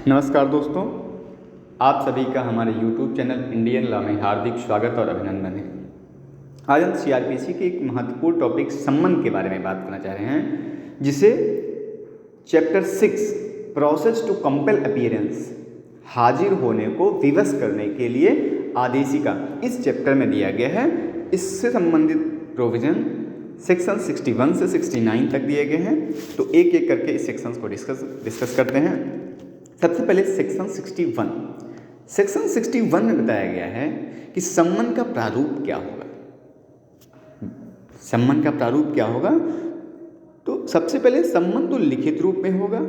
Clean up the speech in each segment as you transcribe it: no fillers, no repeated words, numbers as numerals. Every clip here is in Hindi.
नमस्कार दोस्तों, आप सभी का हमारे YouTube चैनल इंडियन लॉ में हार्दिक स्वागत और अभिनंदन है। आज हम CRPC के एक महत्वपूर्ण टॉपिक संबंध के बारे में बात करना चाह रहे हैं, जिसे chapter 6 process to compel appearance, हाजिर होने को विवश करने के लिए आदेशिका, इस चैप्टर में दिया गया है। इससे संबंधित प्रोविजन सेक्शन 61 से 69 तक दिए गए हैं। तो एक एक करके इस सेक्शंस को डिस्कस करते हैं। सबसे पहले सेक्शन 61। सेक्शन 61 में बताया गया है कि संबंध का प्रारूप क्या होगा। संबंध का प्रारूप क्या होगा? तो सबसे पहले संबंध तो लिखित रूप में होगा,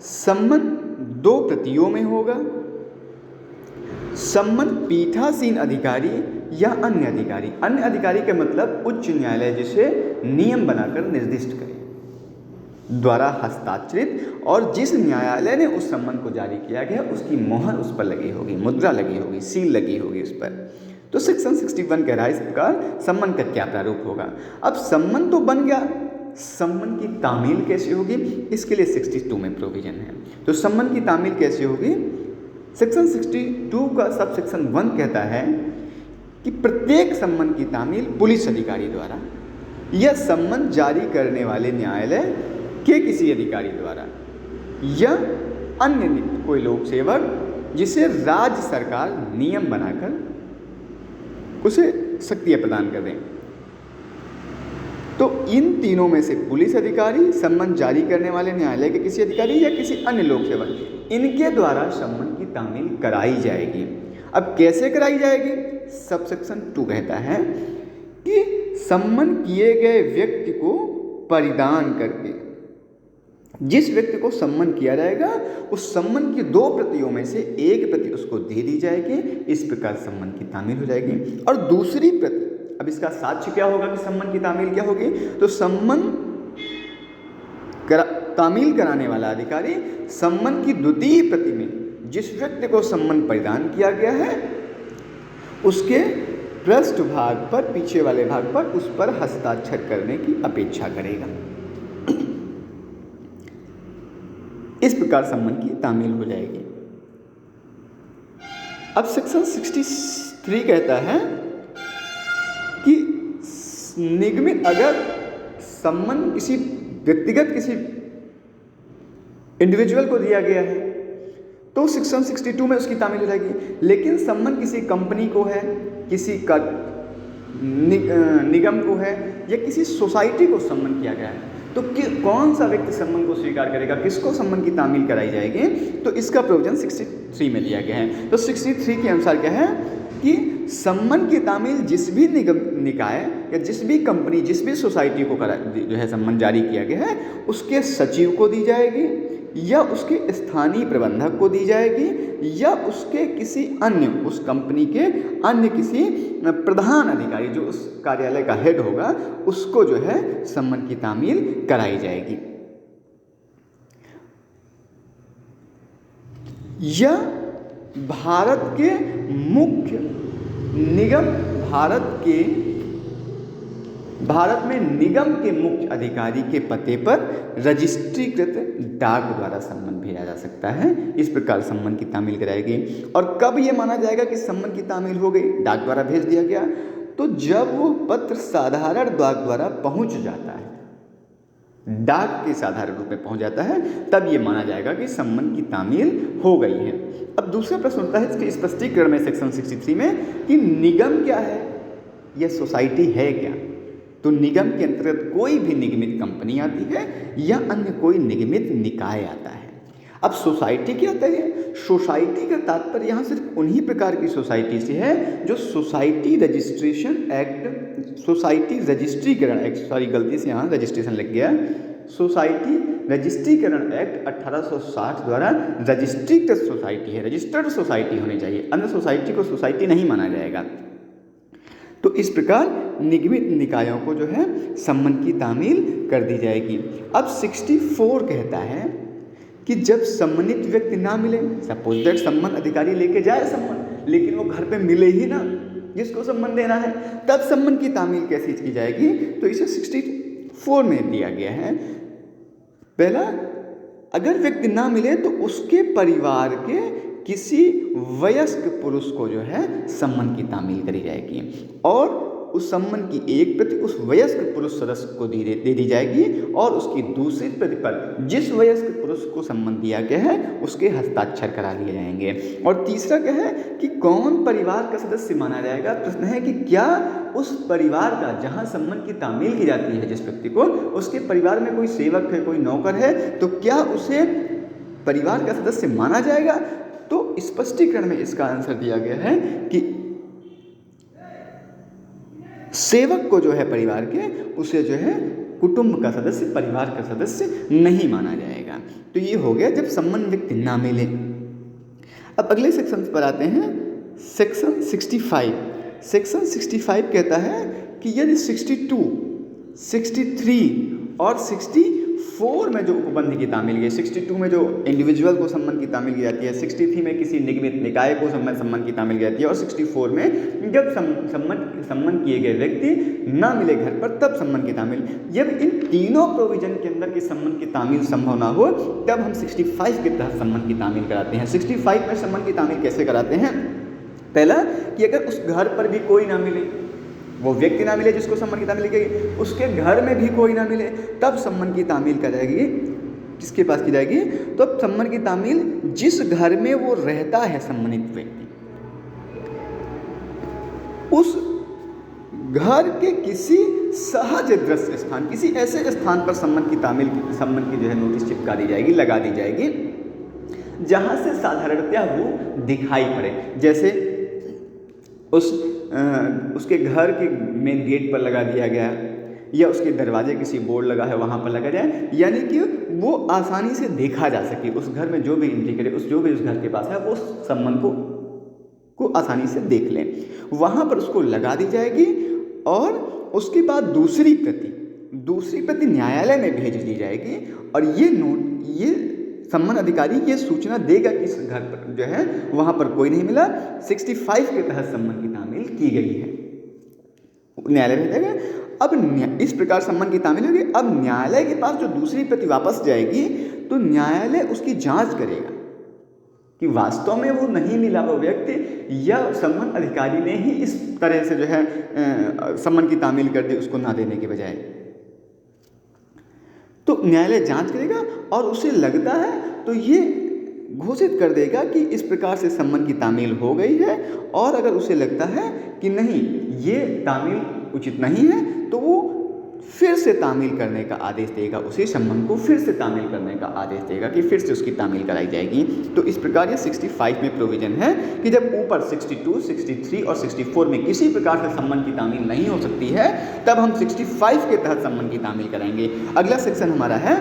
संबंध 2 प्रतियों में होगा, संबंध पीठासीन अधिकारी या अन्य अधिकारी का मतलब उच्च न्यायालय जिसे नियम बनाकर निर्दिष्ट करे द्वारा हस्ताक्षरित, और जिस न्यायालय ने उस संबंध को जारी किया गया उसकी मोहर उस पर लगी होगी, मुद्रा लगी होगी, सील लगी होगी उस पर। तो सेक्शन 61 कह रहा है इस प्रकार संबंध का क्या प्रारूप होगा। अब संबंध तो बन गया, संबंध की तामील कैसे होगी, इसके लिए 62 में प्रोविजन है। तो संबंध की तामील कैसे होगी? सेक्शन 62 का सब सेक्शन 1 कहता है कि प्रत्येक संबंध की तामील पुलिस अधिकारी द्वारा या संबंध जारी करने वाले न्यायालय के किसी अधिकारी द्वारा या अन्य कोई लोक सेवक जिसे राज्य सरकार नियम बनाकर उसे शक्तियां प्रदान कर दें। तो इन तीनों में से पुलिस अधिकारी, संबंध जारी करने वाले न्यायालय के किसी अधिकारी या किसी अन्य लोक सेवक, इनके द्वारा संबंध की तामील कराई जाएगी। अब कैसे कराई जाएगी? सब सेक्शन 2 कहता है कि संबंध किए गए व्यक्ति को परिदान करके, जिस व्यक्ति को सम्मन किया जाएगा उस सम्मन की 2 प्रतियों में से एक प्रति उसको दे दी जाएगी। इस प्रकार सम्मन की तामील हो जाएगी। और दूसरी प्रति, अब इसका साक्ष्य क्या होगा कि सम्मन की तामील क्या होगी? तो सम्मन तामील कराने वाला अधिकारी सम्मन की द्वितीय प्रति में जिस व्यक्ति को सम्मन प्रदान किया गया है उसके पृष्ठ भाग पर, पीछे वाले भाग पर, उस पर हस्ताक्षर करने की अपेक्षा करेगा। इस प्रकार संबंध की तामील हो जाएगी। अब सेक्शन 63 कहता है कि निगमित, अगर संबंध किसी व्यक्तिगत, किसी इंडिविजुअल को दिया गया है तो सेक्शन 62 में उसकी तामील हो जाएगी। लेकिन संबंध किसी कंपनी को है, किसी का निगम को है या किसी सोसाइटी को संबंध किया गया है, तो कौन सा व्यक्ति संबंध को स्वीकार करेगा, किसको संबंध की तामील कराई जाएगी? तो इसका प्रोविजन 63 में दिया गया है। तो 63 के अनुसार क्या है कि संबंध की तामील जिस भी निकाय या जिस भी कंपनी, जिस भी सोसाइटी को जो है संबंध जारी किया गया है उसके सचिव को दी जाएगी या उसके स्थानीय प्रबंधक को दी जाएगी या उसके किसी अन्य, उस कंपनी के अन्य किसी प्रधान अधिकारी जो उस कार्यालय का हेड होगा उसको जो है संबंध की तामील कराई जाएगी। या भारत के मुख्य निगम, भारत में निगम के मुख्य अधिकारी के पते पर रजिस्ट्रीकृत डाक द्वारा संबंध भेजा जा सकता है। इस प्रकार संबंध की तामील कराएगी। और कब यह माना जाएगा कि संबंध की तामील हो गई, डाक द्वारा भेज दिया गया? तो जब वो पत्र साधारण डाक द्वारा पहुंच जाता है, डाक के साधारण रूप में पहुंच जाता है, तब ये माना जाएगा कि संबंध की तामील हो गई है। अब दूसरा प्रश्न होता है इसके स्पष्टीकरण में सेक्शन 63 में कि निगम क्या है या सोसाइटी है क्या? तो निगम के अंतर्गत कोई भी निगमित कंपनी आती है या अन्य कोई निगमित निकाय आता है। अब सोसाइटी क्या आता है? सोसाइटी का तात्पर्य यहाँ सिर्फ उन्हीं प्रकार की सोसाइटी से है जो सोसाइटी रजिस्ट्रेशन एक्ट, सोसाइटी रजिस्ट्रीकरण एक्ट, सॉरी गलती से यहाँ रजिस्ट्रेशन लग गया, सोसाइटी रजिस्ट्रीकरण एक्ट 1860 द्वारा रजिस्ट्रीकृत सोसाइटी है, रजिस्टर्ड सोसाइटी होनी चाहिए, अन्य सोसाइटी को सोसाइटी नहीं माना जाएगा। तो इस प्रकार निगमित निकायों को जो है संबंध की तामील कर दी जाएगी। अब 64 कहता है कि जब सम्मानित व्यक्ति ना मिले, सपोज दैट संबंध अधिकारी लेके जाए संबंध, लेकिन वो घर पे मिले ही ना जिसको संबंध देना है, तब संबंध की तामील कैसे की जाएगी? तो इसे 64 में दिया गया है। पहला अगर व्यक्ति ना मिले तो उसके परिवार के किसी वयस्क पुरुष को जो है सम्मन की तामील करी जाएगी और उस सम्मन की एक प्रति उस वयस्क पुरुष सदस्य को दे दी जाएगी और उसकी दूसरी प्रति पर जिस वयस्क पुरुष को सम्मन दिया गया है उसके हस्ताक्षर करा लिए जाएंगे। और तीसरा क्या है कि कौन परिवार का सदस्य माना जाएगा। प्रश्न है कि क्या उस परिवार का जहां सम्मन की तामील की जाती है जिस व्यक्ति को, उसके परिवार में कोई सेवक है, कोई नौकर है, तो क्या उसे परिवार का सदस्य माना जाएगा। तो स्पष्टीकरण में इसका आंसर दिया गया है कि सेवक को जो है परिवार के, उसे जो है कुटुंब का सदस्य, परिवार का सदस्य नहीं माना जाएगा। तो ये हो गया जब सम्मन व्यक्ति ना मिले। अब अगले सेक्शन पर आते हैं, सेक्शन 65। सेक्शन 65 कहता है कि यदि 62, 63 और 64 में जो उपबंध की तामील की, 62 में जो इंडिविजुअल को सम्मन की तामील की जाती है, 63 में किसी निगमित निकाय को सम्मन की तामील की जाती है और 64 में जब सम्मन किए गए व्यक्ति ना मिले घर पर तब सम्मन की तामील। जब इन तीनों प्रोविजन के अंदर की सम्मन की तामील संभव ना हो तब हम 65 के तहत सम्मन की तामील कराते हैं। 65 में सम्मन की तामील कैसे कराते हैं। पहला कि अगर उस घर पर भी कोई ना मिले, वो व्यक्ति ना मिले जिसको सम्मन की तामील की गई, उसके घर में भी कोई ना मिले, तब सम्मन की तामील कराएगी। किसके पास की जाएगी। तो अब सम्मन की तामील जिस घर में वो रहता है सम्मानित व्यक्ति, उस घर के किसी सहज दृश्य स्थान, किसी ऐसे स्थान पर सम्मन की जो है नोटिस चिपका दी जाएगी, लगा दी जाएगी जहां से साधारणतया वो दिखाई पड़े। जैसे उसके घर के मेन गेट पर लगा दिया गया या उसके दरवाजे किसी बोर्ड लगा है वहाँ पर लगा जाए, यानी कि वो आसानी से देखा जा सके। उस घर में जो भी एंट्री करे, जो भी उस घर के पास है, वो सम्मन को आसानी से देख लें। वहाँ पर उसको लगा दी जाएगी और उसके बाद दूसरी प्रति न्यायालय में भेज दी जाएगी और ये सम्मन अधिकारी ये सूचना देगा कि इस घर पर जो है वहाँ पर कोई नहीं मिला, 65 के तहत सम्मन की तामील की गई है, न्यायालय भेजेगा। अब इस प्रकार सम्मन की तामील होगी। अब न्यायालय के पास जो दूसरी प्रति वापस जाएगी तो न्यायालय उसकी जांच करेगा कि वास्तव में वो नहीं मिला वो व्यक्ति, या सम्मन अधिकारी ने ही इस तरह से जो है सम्मन की तामील कर दी उसको ना देने के बजाय। तो न्यायालय जांच करेगा और उसे लगता है तो ये घोषित कर देगा कि इस प्रकार से सम्मन की तामील हो गई है। और अगर उसे लगता है कि नहीं ये तामील उचित नहीं है तो वो फिर से तामील करने का आदेश देगा, उसी सम्मन को फिर से तामील करने का आदेश देगा कि फिर से उसकी तामील कराई जाएगी। तो इस प्रकार ये 65 में प्रोविजन है कि जब ऊपर 62, 63 और 64 में किसी प्रकार से सम्मन की तामील नहीं हो सकती है तब हम 65 के तहत सम्मन की तामील कराएंगे। अगला सेक्शन हमारा है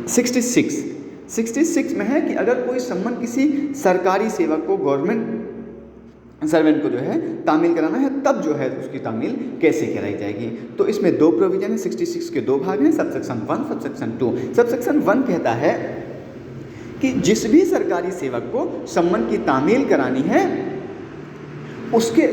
66 में है कि अगर कोई सम्मन किसी सरकारी सेवक को, गवर्नमेंट सर्वेंट को जो है तामील कराना है तब जो है उसकी तामील कैसे कराई जाएगी। तो इसमें दो प्रोविजन है, 66 के दो भाग हैं, सबसेक्शन 1, सबसेक्शन 2। सबसेक्शन 1 कहता है कि जिस भी सरकारी सेवक को सम्मन की तामील करानी है उसके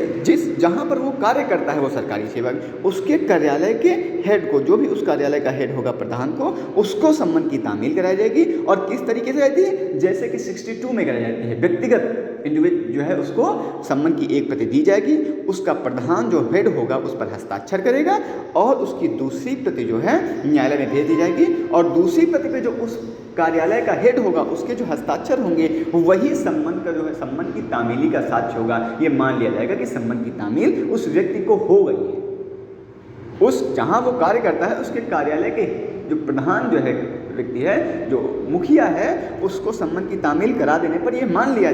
जहाँ पर वो कार्य करता है वो सरकारी सेवक, उसके कार्यालय के हेड को, जो भी उस कार्यालय का हेड होगा प्रधान को, उसको सम्मन की तामील कराई जाएगी। और किस तरीके से जाती है, जैसे कि 62 में कराई जाती है। व्यक्तिगत इंडिविजुअल जो है उसको सम्मन की एक प्रति दी जाएगी, उसका प्रधान जो हेड होगा उस पर हस्ताक्षर करेगा और उसकी दूसरी प्रति जो है न्यायालय में भेज दी जाएगी। और दूसरी प्रति पे जो उस कार्यालय का हेड होगा उसके जो हस्ताक्षर होंगे वही सम्मन का जो है सम्मन की तामीली का साक्ष्य होगा। ये मान लिया जाएगा कि सम्मन की तामील उस व्यक्ति को हो गई है। उस जहां वो कार्य करता है उसके कार्यालय के जो प्रधान जो है व्यक्ति है, जो मुखिया है, उसको सम्मन की तामील करा देने पर ये मान लिया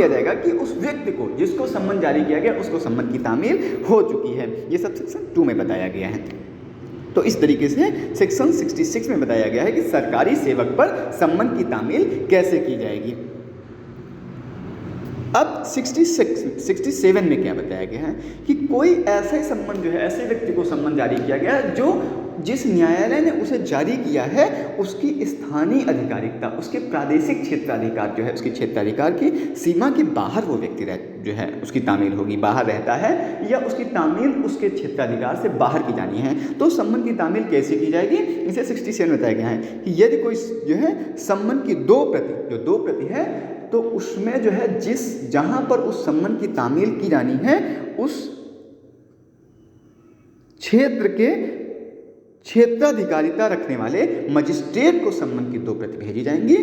जाएगा कि उस व्यक्ति को जिसको सम्मन जारी किया गया उसको सम्मन की तामील हो चुकी है। ये सब सेक्शन 2 में बताया गया है। तो इस तरीके से सेक्शन 66 में बताया गया है कि सरकारी सेवक पर सम्मन की तामील कैसे की जाएगी। अब 67 में क्या बताया गया है कि कोई ऐसा ही सम्मन जो है, ऐसे व्यक्ति को सम्मन जारी किया गया है जो जिस न्यायालय ने उसे जारी किया है उसकी स्थानीय अधिकारिकता, उसके प्रादेशिक क्षेत्राधिकार जो है, उसकी क्षेत्राधिकार की सीमा के बाहर वो व्यक्ति जो है उसकी तामील होगी, बाहर रहता है या उसकी तामील उसके क्षेत्राधिकार से बाहर की जानी है। तो सम्मन की तामील कैसे की जाएगी, इसे 67 बताया गया है कि यदि कोई जो है सम्मन की दो प्रति है तो उसमें जो है जहां पर उस सम्मन की तामील की जानी है उस क्षेत्र के क्षेत्राधिकारिता रखने वाले मजिस्ट्रेट को सम्मन की 2 प्रति भेजी जाएंगी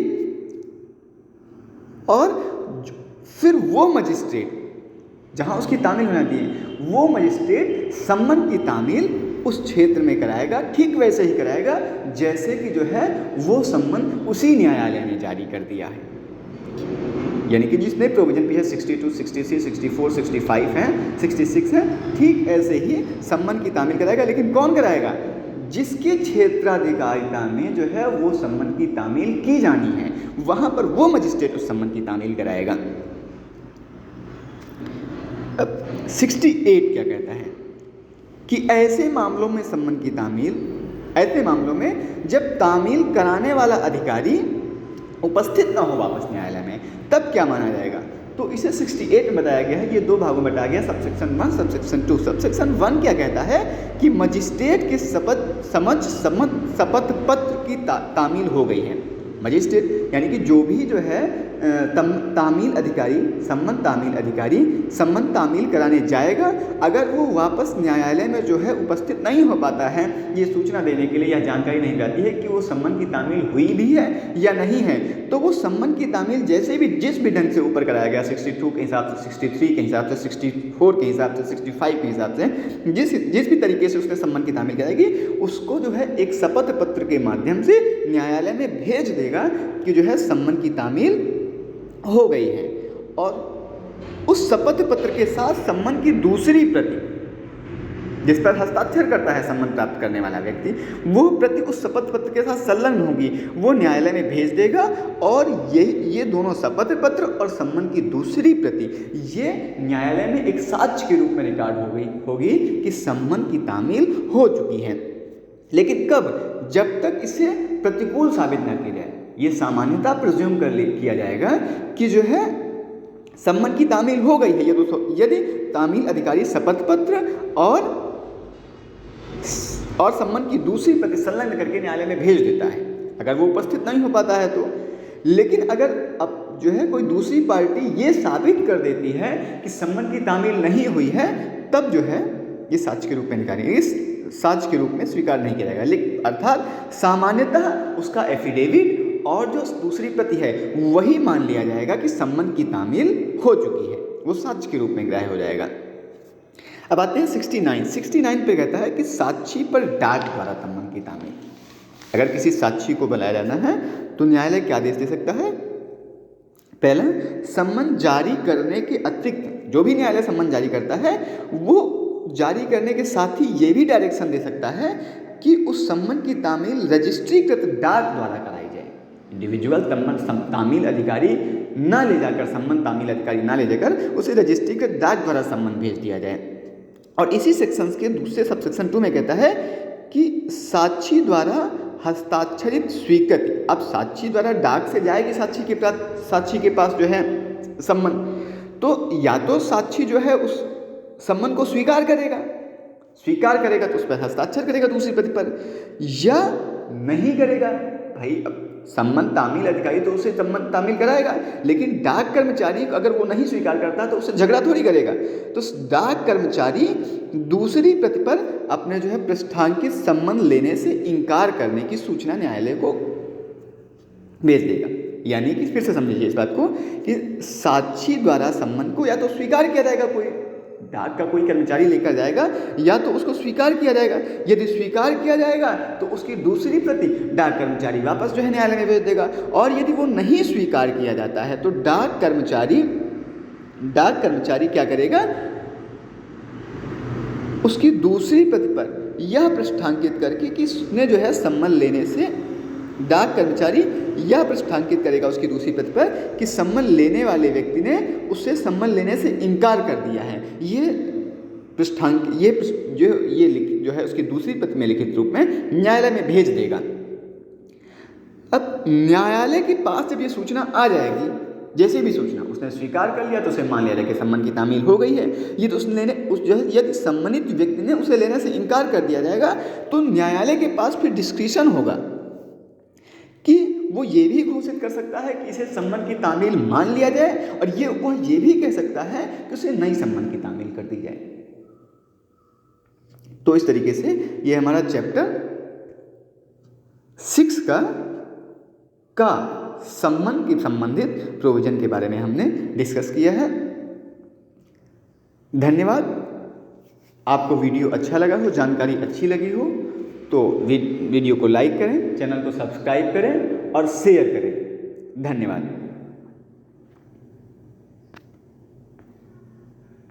और फिर वो मजिस्ट्रेट जहां उसकी तामील होना चाहिए वो मजिस्ट्रेट सम्मन की तामील उस क्षेत्र में कराएगा, ठीक वैसे ही कराएगा जैसे कि जो है वो सम्मन उसी न्यायालय ने जारी कर दिया है। यानी कि जिसने प्रोविजन भी है 62, 63, 64, 65 है, 66 है, ठीक ऐसे ही सम्मन की तामील कराएगा। लेकिन कौन कराएगा, जिसके क्षेत्राधिकारिता में जो है वो सम्मन की तामील की जानी है वहां पर वो मजिस्ट्रेट उस सम्मन की तामील कराएगा। अब 68 क्या कहता है कि ऐसे मामलों में सम्मन की तामील, ऐसे मामलों में जब तामील कराने वाला अधिकारी उपस्थित ना हो वापस न्यायालय में, तब क्या माना जाएगा। तो इसे 68 में बताया गया है, ये 2 भागों में बताया गया, सबसेक्शन 1, सबसेक्शन 2। सबसेक्शन 1 क्या कहता है कि मजिस्ट्रेट के शपथ पत्र की तामील हो गई है। मजिस्ट्रेट यानी कि जो भी जो है तामील अधिकारी, सम्मन तामील कराने जाएगा, अगर वो वापस न्यायालय में जो है उपस्थित नहीं हो पाता है, ये सूचना देने के लिए या जानकारी नहीं जाती है कि वो सम्मन की तामील हुई भी है या नहीं है, तो वो सम्मन की तामील जैसे भी जिस भी ढंग से ऊपर कराया गया, 62 के हिसाब से, 63 के हिसाब से, 64 के हिसाब से, 65 के हिसाब से, जिस भी तरीके से उसने सम्मन की तामील कराएगी, उसको जो है एक शपथ पत्र के माध्यम से न्यायालय में भेज देगा कि जो है सम्मन की तामील हो गई है। और उस शपथ पत्र के साथ सम्मन की दूसरी प्रति, जिस पर हस्ताक्षर करता है सम्मन प्राप्त करने वाला व्यक्ति, वो प्रति उस शपथ पत्र के साथ संलग्न होगी, वो न्यायालय में भेज देगा। और ये दोनों शपथ पत्र और सम्मन की दूसरी प्रति ये न्यायालय में एक साक्ष्य के रूप में रिकॉर्ड होगी कि सम्मन की तामील हो चुकी है। लेकिन कब, जब तक इसे प्रतिकूल साबित न किया जाए। ये सामान्यतः प्रिज्यूम किया जाएगा कि जो है सम्मन की तामील हो गई है, यदि तामील अधिकारी शपथ पत्र और सम्मन की दूसरी प्रति संलग्न करके न्यायालय में भेज देता है, अगर वो उपस्थित नहीं हो पाता है तो। लेकिन अगर अब जो है कोई दूसरी पार्टी ये साबित कर देती है कि सम्मन की तामील नहीं हुई है, तब जो है ये साक्ष्य के रूप में निकालेंगे, इस साक्ष्य के रूप में स्वीकार नहीं किया जाएगा। लेकिन अर्थात सामान्यतः उसका एफिडेविट और जो दूसरी प्रति है वही मान लिया जाएगा कि सम्मन की तामील हो चुकी है, वो साक्ष्य के रूप में ग्राह्य हो जाएगा। अब आते हैं 69 पे कहता है कि साक्षी पर डाक द्वारा सम्मन की तामील। अगर किसी साक्षी को बुलाया जाना है तो न्यायालय क्या आदेश दे सकता है। पहला, सम्मन जारी करने के अतिरिक्त जो भी न्यायालय सम्मन जारी करता है वो जारी करने के साथ ही ये भी डायरेक्शन दे सकता है कि उस सम्मन की तामील रजिस्ट्रीकृत डाक द्वारा कराई जाए। इंडिविजुअल तामील अधिकारी ना ले जाकर, सम्मन तामील अधिकारी ना ले जाकर उसे रजिस्ट्रीकृत डाक द्वारा सम्मन भेज दिया जाए। और इसी सेक्शन के दूसरे सबसेक्शन 2 में कहता है कि साक्षी द्वारा हस्ताक्षरित स्वीकृति। अब साक्षी द्वारा डाक से जाएगी साक्षी के पास जो है सम्मन, तो या तो साक्षी जो है उस सम्मन को स्वीकार करेगा तो उस पर हस्ताक्षर करेगा दूसरी प्रति पर, या नहीं करेगा। भाई अब सम्मन तामील अधिकारी तो उसे सम्मन तामील कराएगा, लेकिन डाक कर्मचारी अगर वो नहीं स्वीकार करता तो उससे झगड़ा थोड़ी करेगा। तो डाक कर्मचारी दूसरी प्रति पर अपने जो है पृष्ठांकित सम्मन लेने से इनकार करने की सूचना न्यायालय को भेज देगा। यानी कि फिर से समझिए इस बात को कि साक्षी द्वारा सम्मन को या तो स्वीकार किया जाएगा, कोई डाक का कोई कर्मचारी लेकर जाएगा, या तो उसको स्वीकार किया जाएगा। यदि स्वीकार किया जाएगा तो उसकी दूसरी प्रति डाक कर्मचारी वापस जो है न्यायालय में भेज देगा। और यदि वो नहीं स्वीकार किया जाता है तो डाक कर्मचारी क्या करेगा, उसकी दूसरी प्रति पर यह पृष्ठांकित करके कि उसने जो है सम्मन लेने से, डाक कर्मचारी यह पृष्ठांकित करेगा उसकी दूसरी प्रति पर कि सम्मन लेने वाले व्यक्ति ने उससे सम्मन लेने से इनकार कर दिया है। ये पृष्ठांक जो है उसकी दूसरी प्रति में लिखित रूप में न्यायालय में भेज देगा। अब न्यायालय के पास जब ये सूचना आ जाएगी, जैसे भी सूचना उसने स्वीकार कर लिया तो उसे मान लिया जाए कि संबंध की तामील हो गई है। ये तो यदि संबंधित व्यक्ति ने उसे लेने से इनकार कर दिया जाएगा तो न्यायालय के पास फिर डिस्क्रिशन होगा कि वो ये भी घोषित कर सकता है कि इसे संबंध की तामील मान लिया जाए, और वह ये भी कह सकता है कि उसे नई संबंध की तामील कर दी जाए। तो इस तरीके से ये हमारा चैप्टर 6 का संबंध की संबंधित प्रोविजन के बारे में हमने डिस्कस किया है। धन्यवाद। आपको वीडियो अच्छा लगा हो, जानकारी अच्छी लगी हो तो वीडियो को लाइक करें, चैनल को सब्सक्राइब करें और शेयर करें। धन्यवाद।